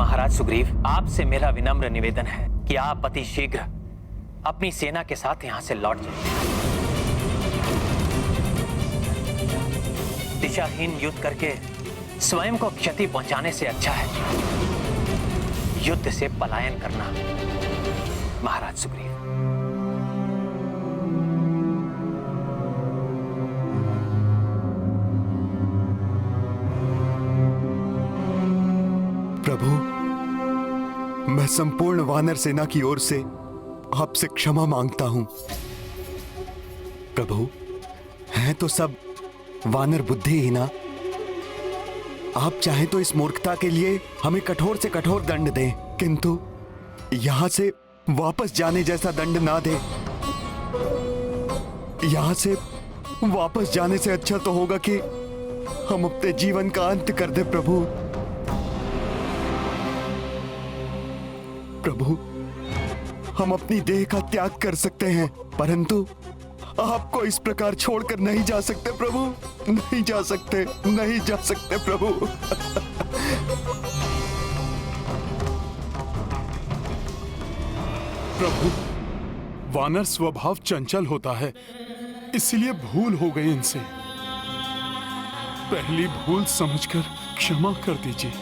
महाराज सुग्रीव, आपसे मेरा विनम्र निवेदन है कि आप अति शीघ्र अपनी सेना के साथ यहां से लौट जाएं। दिशाहीन युद्ध करके स्वयं को क्षति पहुंचाने से अच्छा है युद्ध से पलायन करना। महाराज सुग्रीव, प्रभु, मैं संपूर्ण वानर सेना की ओर से आपसे क्षमा मांगता हूं। प्रभु, हैं तो सब वानर बुद्धिहीना। आप चाहें तो इस मूर्खता के लिए हमें कठोर से कठोर दंड दें, किंतु यहां से वापस जाने जैसा दंड ना दें। यहां से वापस जाने से अच्छा तो होगा कि हम अपने जीवन का अंत कर दें। प्रभु, प्रभु, हम अपनी देह का त्याग कर सकते हैं, परंतु आपको इस प्रकार छोड़कर नहीं जा सकते। प्रभु, नहीं जा सकते, नहीं जा सकते प्रभु। प्रभु, वानर स्वभाव चंचल होता है, इसलिए भूल हो गई इनसे। पहली भूल समझकर क्षमा कर दीजिए।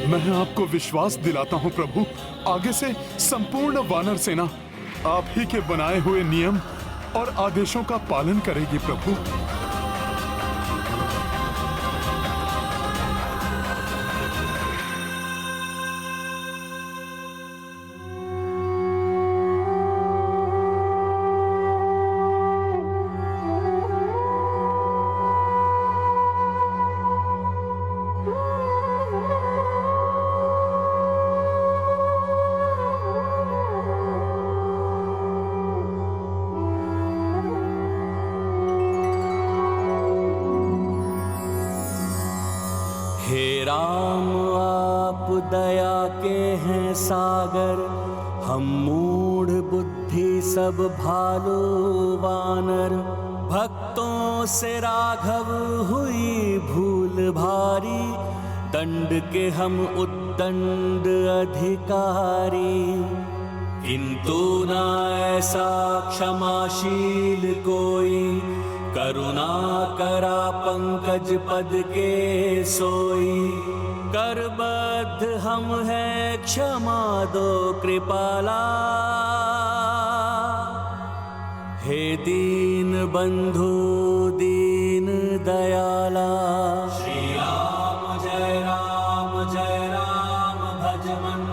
मैं आपको विश्वास दिलाता हूं प्रभु, आगे से संपूर्ण वानर सेना आप ही के बनाए हुए नियम और आदेशों का पालन करेगी। प्रभु, राम आप दया के हैं सागर, हम मूढ़ बुद्धि सब भालो वानर। भक्तों से राघव हुई भूल भारी, दंड के हम उद्दंड अधिकारी। किंतु न ऐसा क्षमाशील कोई, करुणा करा पंकज पद के सोई। करबद्ध हम हैं क्षमा दो कृपाला, हे दीन बंधु दीन दयाला। श्री राम जय राम भज मन,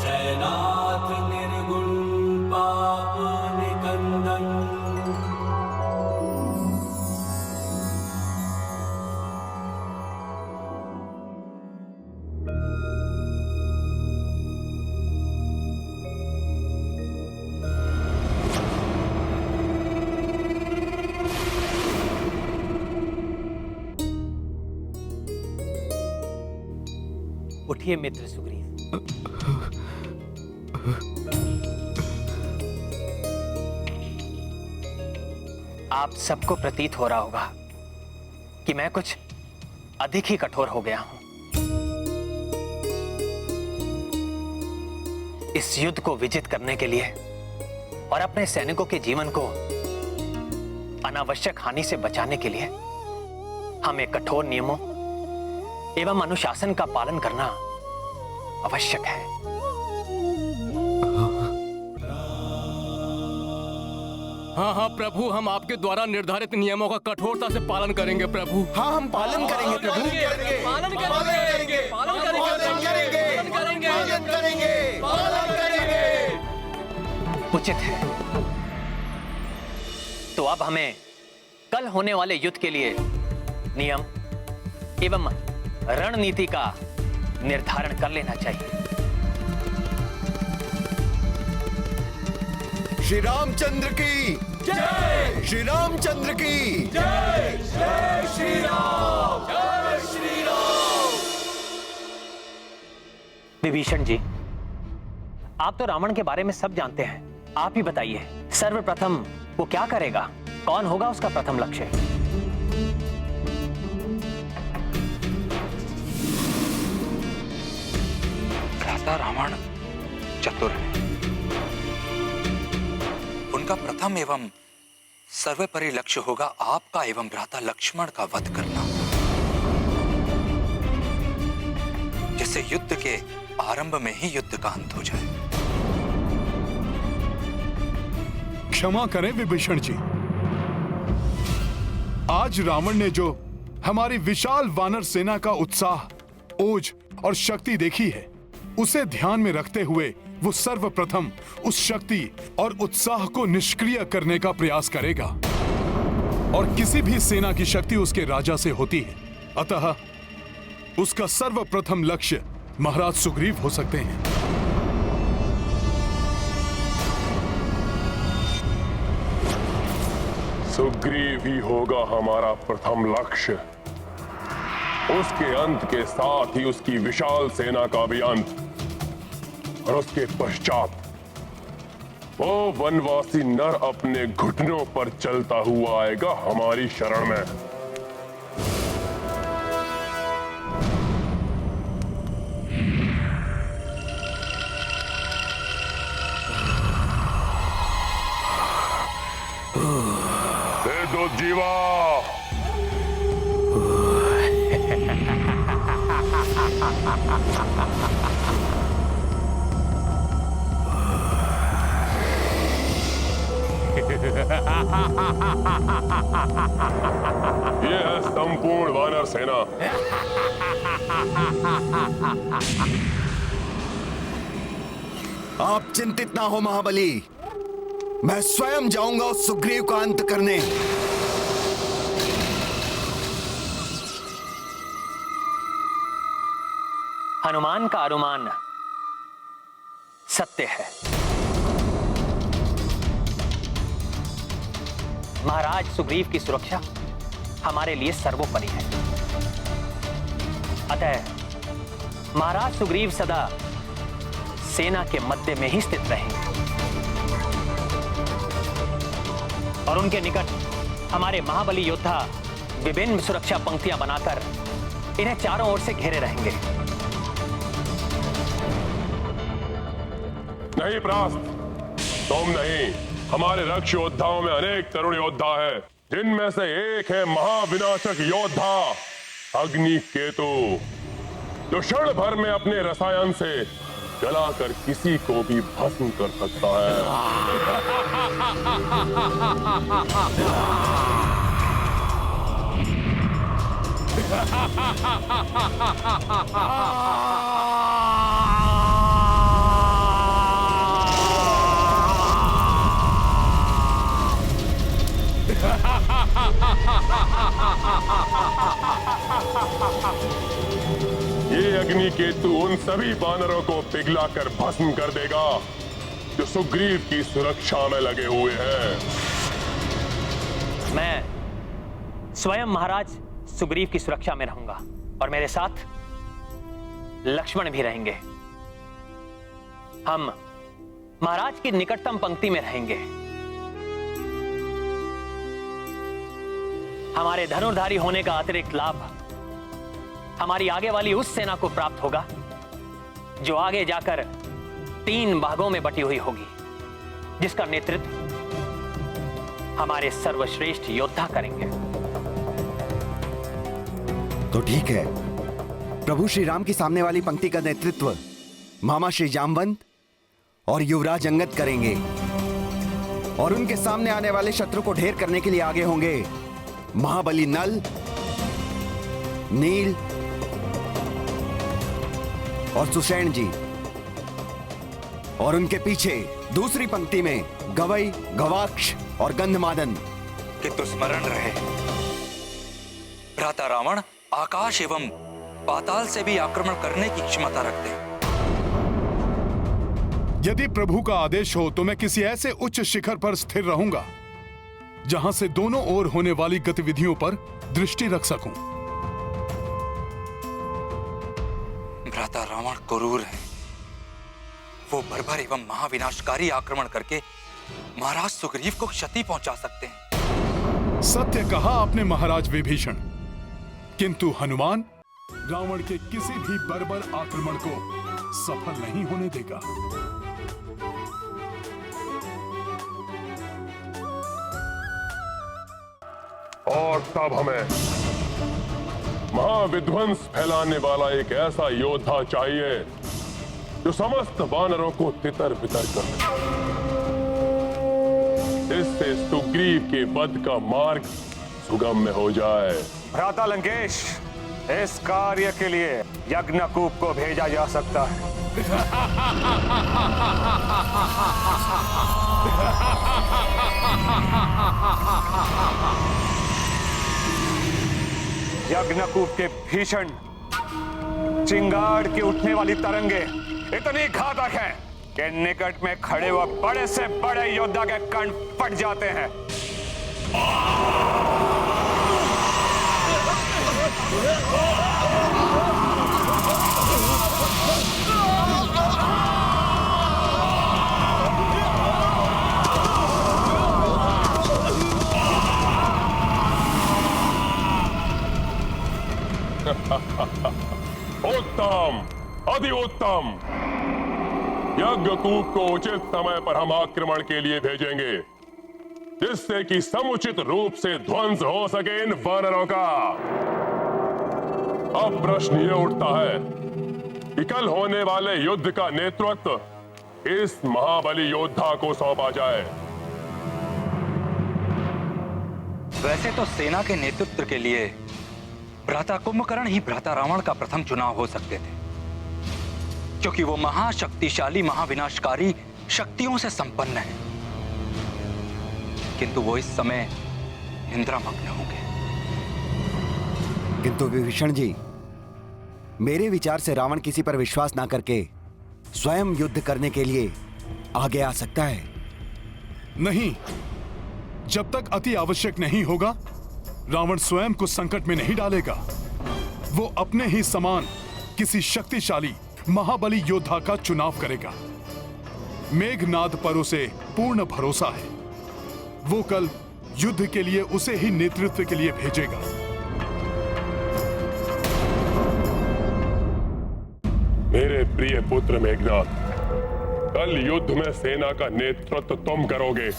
जय नाथ निर्गुण पाप निकंदन। उठिए मित्र सुग्रीव। आप सबको प्रतीत हो रहा होगा कि मैं कुछ अधिक ही कठोर हो गया हूं। इस युद्ध को विजित करने के लिए और अपने सैनिकों के जीवन को अनावश्यक हानि से बचाने के लिए हमें कठोर नियमों एवं अनुशासन का पालन करना आवश्यक है। हाँ हाँ प्रभु, हम आपके द्वारा निर्धारित नियमों का कठोरता से पालन करेंगे प्रभु। हाँ, हम पालन करेंगे प्रभु। उचित है। तो अब हमें कल होने वाले युद्ध के लिए नियम एवं रणनीति का निर्धारण कर लेना चाहिए। श्री रामचंद्र की जय, श्री रामचंद्र की जय, जय श्री राम, जय श्री राम। विभीषण जी, आप तो रावण के बारे में सब जानते हैं, आप ही बताइए सर्वप्रथम वो क्या करेगा, कौन होगा उसका प्रथम लक्ष्य? भ्राता रावण चतुर है। उनका प्रथम एवं सर्वोपरि लक्ष्य होगा आपका एवं भ्राता लक्ष्मण का वध करना, जिससे युद्ध के आरंभ में ही युद्ध का अंत हो जाए। क्षमा करें विभीषण जी, आज रावण ने जो हमारी विशाल वानर सेना का उत्साह, ओज और शक्ति देखी है, उसे ध्यान में रखते हुए वो सर्वप्रथम उस शक्ति और उत्साह को निष्क्रिय करने का प्रयास करेगा। और किसी भी सेना की शक्ति उसके राजा से होती है, अतः उसका सर्वप्रथम लक्ष्य महाराज सुग्रीव हो सकते हैं। सुग्रीव ही होगा हमारा प्रथम लक्ष्य। उसके अंत के साथ ही उसकी विशाल सेना का भी अंत, और उसके पश्चात वो वनवासी नर अपने घुटनों पर चलता हुआ आएगा हमारी शरण में। दे दो जीवा। ये है संपूर्ण वानर सेना। आप चिंतित ना हो महाबली, मैं स्वयं जाऊंगा उस सुग्रीव का अंत करने। हनुमान का अनुमान सत्य है। महाराज सुग्रीव की सुरक्षा हमारे लिए सर्वोपरि है। अतः महाराज सुग्रीव सदा सेना के मध्य में ही स्थित रहेंगे और उनके निकट हमारे महाबली योद्धा विभिन्न सुरक्षा पंक्तियां बनाकर इन्हें चारों ओर से घेरे रहेंगे। नहीं प्रास्त, तुम नहीं, हमारे रक्ष योद्धाओं में अनेक तरुण योद्धा है, जिनमें से एक है महाविनाशक योद्धा अग्निकेतु, जो क्षण भर में अपने रसायन से जलाकर किसी को भी भस्म कर सकता है। ये अग्निकेतु उन सभी वानरों को पिघलाकर भस्म कर देगा जो सुग्रीव की सुरक्षा में लगे हुए हैं। मैं स्वयं महाराज सुग्रीव की सुरक्षा में रहूंगा और मेरे साथ लक्ष्मण भी रहेंगे। हम महाराज की निकटतम पंक्ति में रहेंगे। हमारे धनुर्धारी होने का अतिरिक्त लाभ हमारी आगे वाली उस सेना को प्राप्त होगा जो आगे जाकर 3 भागों में बटी हुई होगी, जिसका नेतृत्व हमारे सर्वश्रेष्ठ योद्धा करेंगे। तो ठीक है, प्रभु श्री राम की सामने वाली पंक्ति का नेतृत्व मामा श्री जामवंत और युवराज अंगद करेंगे और उनके सामने आने वाले शत्रु को ढेर करने के लिए आगे होंगे महाबली नल, नील और सुषेण जी, और उनके पीछे दूसरी पंक्ति में गवई, गवाक्ष और गंधमादन। किंतु स्मरण रहे, भ्राता रावण आकाश एवं पाताल से भी आक्रमण करने की क्षमता रखते हैं। यदि प्रभु का आदेश हो तो मैं किसी ऐसे उच्च शिखर पर स्थिर रहूंगा जहां से दोनों ओर होने वाली गतिविधियों पर दृष्टि रख सकूं। भ्राता रावण क्रूर है, वो बर्बर एवं महाविनाशकारी आक्रमण करके महाराज सुग्रीव को क्षति पहुंचा सकते हैं। सत्य कहा आपने महाराज विभीषण, किंतु हनुमान रावण के किसी भी बर्बर आक्रमण को सफल नहीं होने देगा। और तब हमें महाविध्वंस फैलाने वाला एक ऐसा योद्धा चाहिए जो समस्त वानरों को तितर बितर कर दे। इससे सुग्रीव के वध का मार्ग सुगम में हो जाए। भ्राता लंकेश, इस कार्य के लिए यज्ञकूप को भेजा जा सकता है। यज्ञकूप के भीषण चिंगाड़ के उठने वाली तरंगे इतनी घातक हैं कि निकट में खड़े हुए बड़े से बड़े योद्धा के कण फट जाते हैं। उत्तम, अति उत्तम। यज्ञकूप को उचित समय पर हम आक्रमण के लिए भेजेंगे, जिससे कि समुचित रूप से ध्वंस हो सके इन वानरों का। अब प्रश्न ये उठता है कि कल होने वाले युद्ध का नेतृत्व इस महाबली योद्धा को सौंपा जाए। वैसे तो सेना के नेतृत्व के लिए भ्राता कुंभकर्ण ही भ्राता रावण का प्रथम चुनाव हो सकते थे, क्योंकि वो महाशक्तिशाली महाविनाशकारी शक्तियों से संपन्न है। किंतु वो इस समय निंद्रामग्न होंगे। किंतु विभीषण जी, मेरे विचार से रावण किसी पर विश्वास ना करके स्वयं युद्ध करने के लिए आगे आ सकता है। नहीं, जब तक अति आवश्यक नहीं होगा, रावण स्वयं को संकट में नहीं डालेगा। वो अपने ही समान किसी शक्तिशाली महाबली योद्धा का चुनाव करेगा। मेघनाद पर उसे पूर्ण भरोसा है। वो कल युद्ध के लिए उसे ही नेतृत्व के लिए भेजेगा। मेरे प्रिय पुत्र मेघनाद, कल युद्ध में सेना का नेतृत्व तुम करोगे।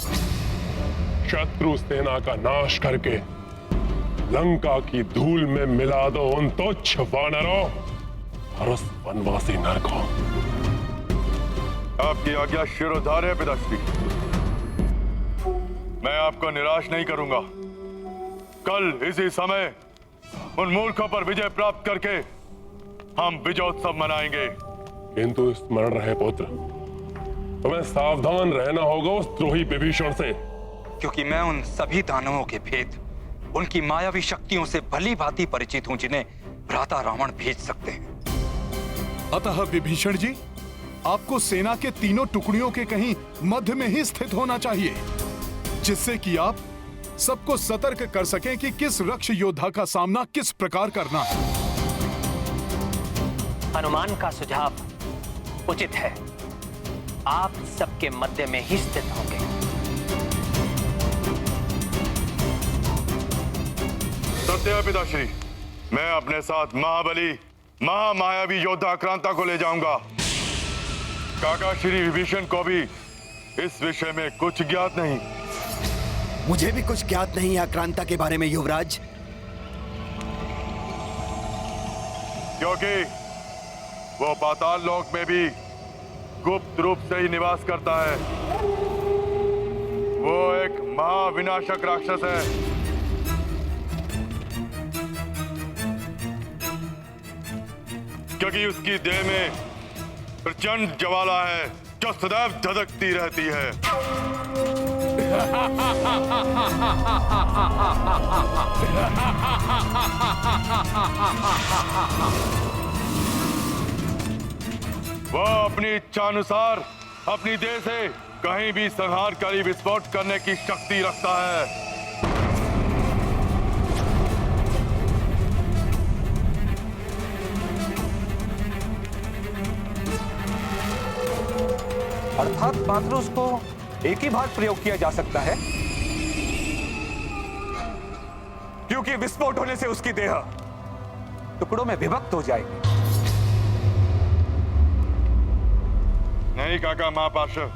शत्रु सेना का नाश करके लंका की धूल में मिला दो उन तुच्छ वानरों और उस वनवासी नर को। आपकी आज्ञा शिरोधार्य है पिताश्री। मैं आपको निराश नहीं करूंगा। कल इसी समय उन मूर्खों पर विजय प्राप्त करके हम विजयोत्सव मनाएंगे। किंतु स्मरण रहे पुत्र, तुम्हें सावधान रहना होगा उस द्रोही विभीषण से, क्योंकि मैं उन सभी दानवों के भेद, उनकी मायावी शक्तियों से भली भांति परिचित हूं, जिन्हें भ्राता रावण भेज सकते हैं। अतः विभीषण जी, आपको सेना के तीनों टुकड़ियों के कहीं मध्य में ही स्थित होना चाहिए, जिससे कि आप सबको सतर्क कर सकें कि किस रक्ष योद्धा का सामना किस प्रकार करना है। हनुमान का सुझाव उचित है। आप सबके मध्य में ही स्थित होंगे। सत्य है पिताश्री। मैं अपने साथ महाबली महामायावी योद्धा आक्रांता को ले जाऊंगा। काका श्री विभीषण को भी इस विषय में कुछ ज्ञात नहीं। मुझे भी कुछ ज्ञात नहीं है आक्रांता के बारे में युवराज, क्योंकि वो पाताल लोक में भी गुप्त रूप से ही निवास करता है। वो एक महाविनाशक राक्षस है। क्योंकि उसकी देह में प्रचंड ज्वाला है जो सदैव धधकती रहती है। वह अपनी इच्छानुसार अपनी देह से कहीं भी संहारकारी विस्फोट करने की शक्ति रखता है। अर्थात मात्र उसको एक ही बार प्रयोग किया जा सकता है, क्योंकि विस्फोट होने से उसकी देह टुकड़ों में विभक्त हो जाएगी। नहीं काका महापार्षद,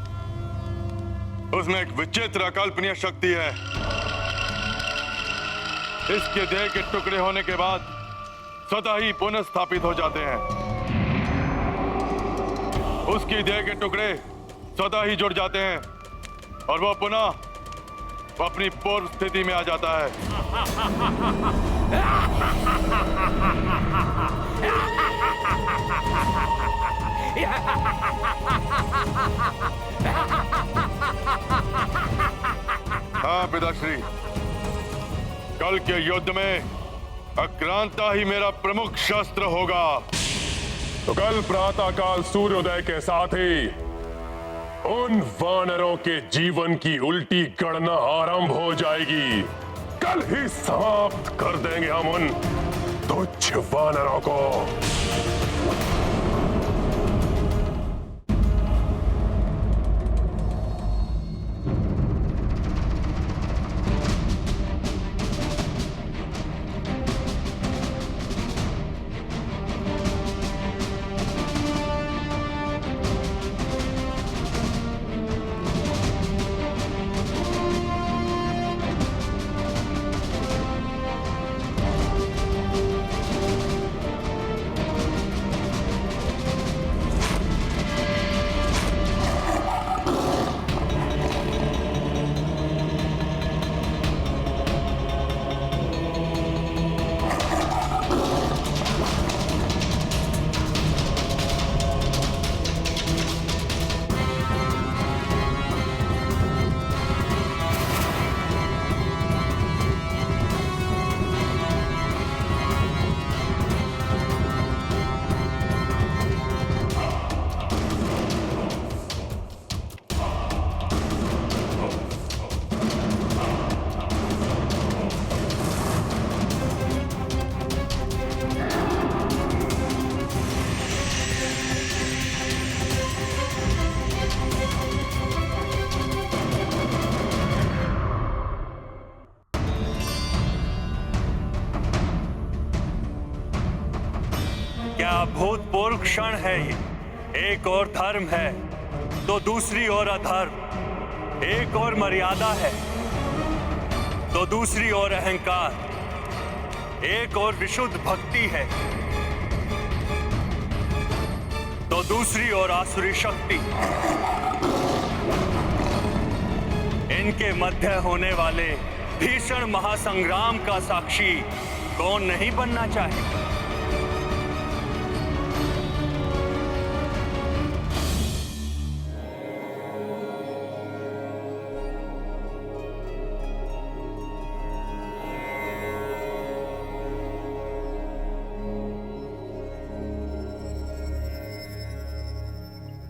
उसमें एक विचित्र अकल्पनीय शक्ति है। इसके देह के टुकड़े होने के बाद स्वतः ही पुनः स्थापित हो जाते हैं। उसकी देह के टुकड़े स्वतः ही जुड़ जाते हैं और वो पुनः अपनी पूर्व स्थिति में आ जाता है। हाँ पिताश्री, कल के युद्ध में आक्रांता ही मेरा प्रमुख शस्त्र होगा। तो कल प्रातःकाल सूर्योदय के साथ ही उन वानरों के जीवन की उल्टी गणना आरंभ हो जाएगी। कल ही समाप्त कर देंगे हम उन तुच्छ वानरों को। क्या अभूतपूर्व क्षण है ये। एक और धर्म है तो दूसरी ओर अधर्म, एक और मर्यादा है तो दूसरी ओर अहंकार, एक और विशुद्ध भक्ति है तो दूसरी ओर आसुरी शक्ति। इनके मध्य होने वाले भीषण महासंग्राम का साक्षी कौन नहीं बनना चाहे।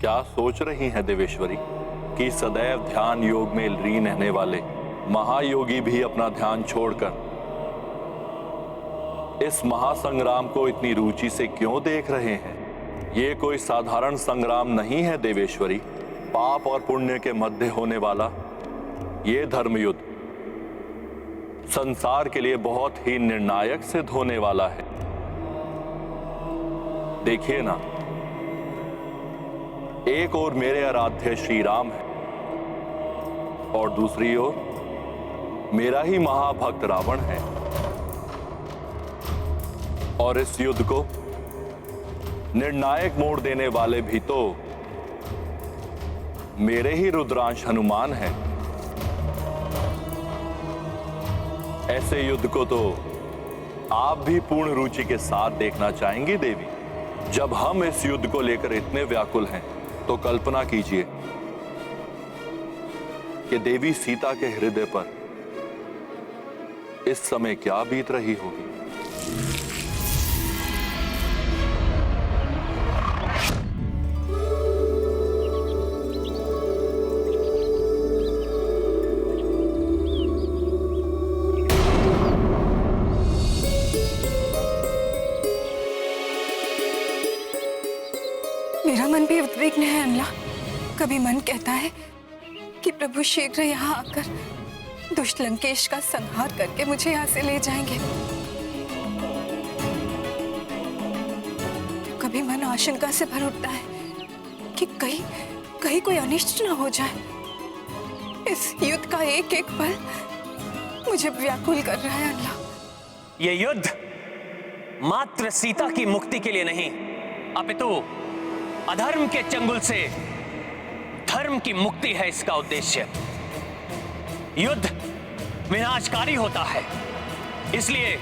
क्या सोच रही हैं देवेश्वरी कि सदैव ध्यान योग में लीन रहने वाले महायोगी भी अपना ध्यान छोड़कर इस महासंग्राम को इतनी रुचि से क्यों देख रहे हैं? ये कोई साधारण संग्राम नहीं है देवेश्वरी। पाप और पुण्य के मध्य होने वाला ये धर्मयुद्ध संसार के लिए बहुत ही निर्णायक सिद्ध होने वाला है। देखिए ना, एक ओर मेरे आराध्य श्री राम है और दूसरी ओर मेरा ही महाभक्त रावण है। और इस युद्ध को निर्णायक मोड़ देने वाले भी तो मेरे ही रुद्रांश हनुमान हैं। ऐसे युद्ध को तो आप भी पूर्ण रुचि के साथ देखना चाहेंगी देवी। जब हम इस युद्ध को लेकर इतने व्याकुल हैं तो कल्पना कीजिए कि देवी सीता के हृदय पर इस समय क्या बीत रही होगी। मेरा मन भी उद्विग्न है अमला। कभी मन कहता है कि प्रभु शीघ्र यहाँ आकर दुष्ट लंकेश का संहार करके मुझे यहाँ से ले जाएंगे। कभी मन आशंका से भर उठता है कि कहीं कहीं कोई अनिष्ट ना हो जाए। इस युद्ध का एक एक पल मुझे व्याकुल कर रहा है अल्लाह। ये युद्ध मात्र सीता की मुक्ति के लिए नहीं, अपितु अधर्म के चंगुल से धर्म की मुक्ति है इसका उद्देश्य। युद्ध विनाशकारी होता है, इसलिए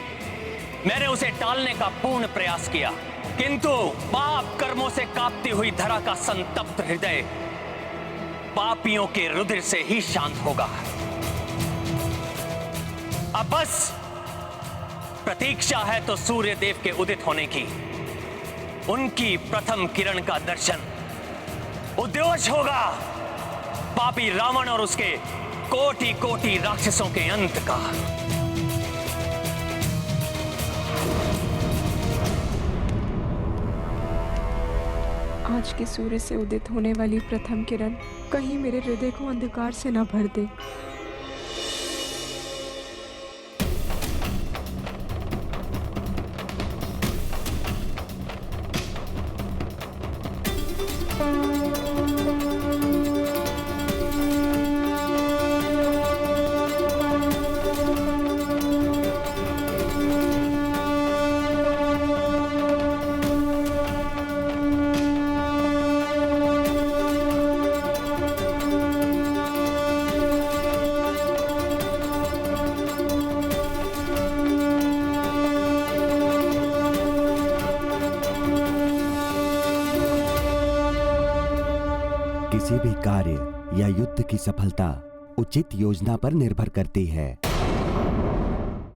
मैंने उसे टालने का पूर्ण प्रयास किया, किंतु पाप कर्मों से कांपती हुई धरा का संतप्त हृदय पापियों के रुधिर से ही शांत होगा। अब बस प्रतीक्षा है तो सूर्य देव के उदित होने की। उनकी प्रथम किरण का दर्शन उद्योष होगा पापी रावण और उसके कोटि कोटि राक्षसों के अंत का। आज के सूर्य से उदित होने वाली प्रथम किरण कहीं मेरे हृदय को अंधकार से न भर दे। किसी भी कार्य या युद्ध की सफलता उचित योजना पर निर्भर करती है।